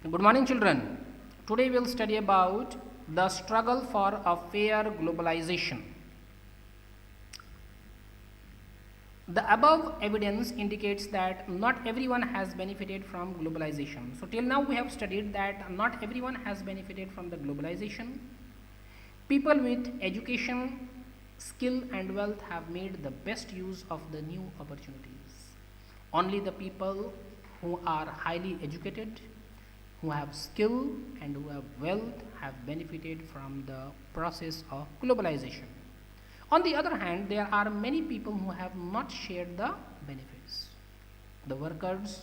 Good morning, children. Today we will study about the struggle for a fair globalization. The above evidence indicates that not everyone has benefited from globalization. So till now we have studied that not everyone has benefited from the globalization. People with education, skill and wealth have made the best use of the new opportunities. Only the people who are highly educated, who have skill and who have wealth have benefited from the process of globalization. On the other hand, there are many people who have not shared the benefits. The workers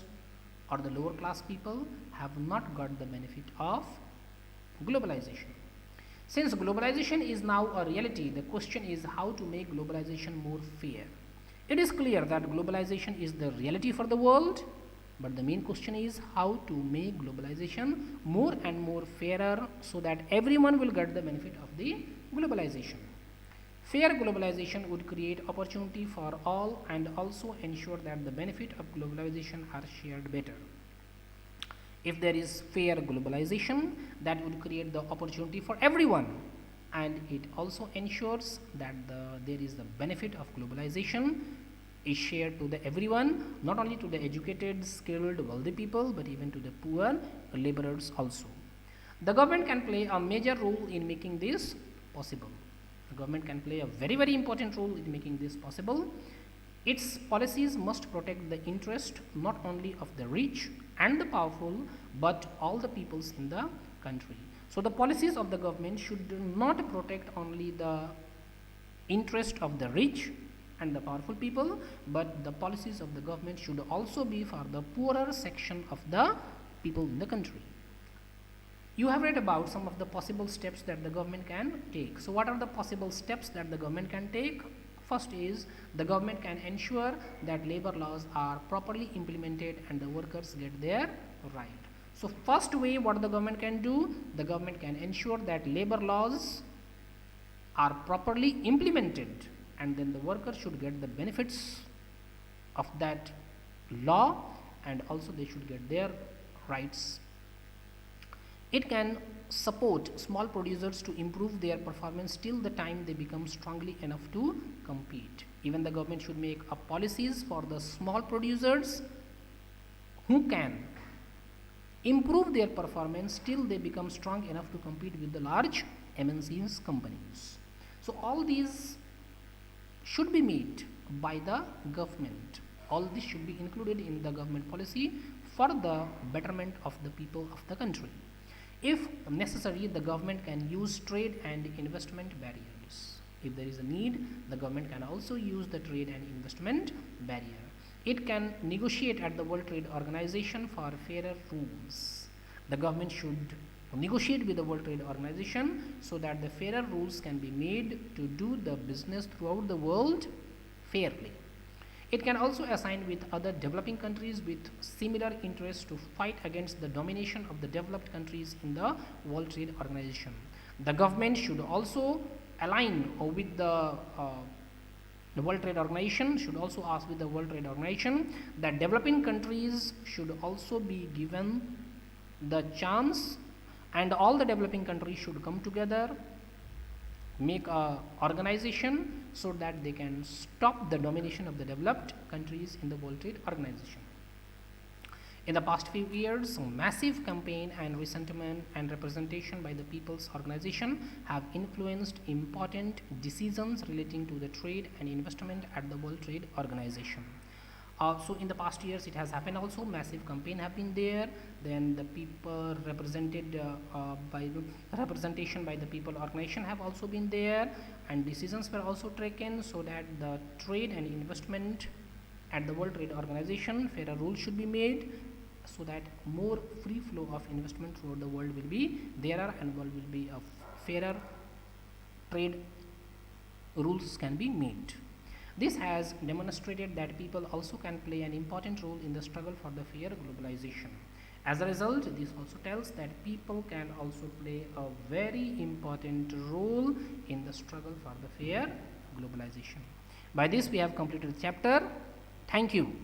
or the lower class people have not got the benefit of globalization. Since globalization is now a reality, the question is how to make globalization more fair. It is clear that globalization is the reality for the world, but the main question is how to make globalization more and more fairer so that everyone will get the benefit of the globalization. Fair globalization would create opportunity for all and also ensure that the benefit of globalization are shared better. If there is fair globalization, that would create the opportunity for everyone, and it also ensures that there is the benefit of globalization is shared to the everyone, not only to the educated, skilled, wealthy people, but even to the poor laborers also. The government can play a major role in making this possible. The government can play a very important role in making this possible. Its policies must protect the interest not only of the rich and the powerful, but all the peoples in the country. So the policies of the government should not protect only the interest of the rich and the powerful people, but the policies of the government should also be for the poorer section of the people in the country. You have read about some of the possible steps that the government can take. So what are the possible steps that the government can take? First is the government can ensure that labor laws are properly implemented and the workers get their right. So first way what the government can do, the government can ensure that labor laws are properly implemented, and then the workers should get the benefits of that law, and also they should get their rights. It can support small producers to improve their performance till the time they become strongly enough to compete. Even the government should make up policies for the small producers who can improve their performance till they become strong enough to compete with the large MNCs companies. So all these should be made by the government. All this should be included in the government policy for the betterment of the people of the country. If necessary, the government can use trade and investment barriers. If there is a need, the government can also use the trade and investment barrier. It can negotiate at the World Trade Organization for fairer rules. The government should negotiate with the World Trade Organization so that the fairer rules can be made to do the business throughout the world fairly. It can also assign with other developing countries with similar interests to fight against the domination of the developed countries in the World Trade Organization. The government should also align with the World Trade Organization, should also ask with the World Trade Organization that developing countries should also be given the chance, and all the developing countries should come together, make a organization so that they can stop the domination of the developed countries in the World Trade Organization. In the past few years, massive campaign and resentment and representation by the People's Organization have influenced important decisions relating to the trade and investment at the World Trade Organization. So in the past years it has happened also, massive campaign have been there, then the people represented by the representation by the people organization have also been there, and decisions were also taken so that the trade and investment at the World Trade Organization, fairer rules should be made so that more free flow of investment throughout the world will be there, and world will be a fairer trade rules can be made. This has demonstrated that people also can play an important role in the struggle for the fair globalization. As a result, this also tells that people can also play a very important role in the struggle for the fair globalization. By this we have completed the chapter. Thank you.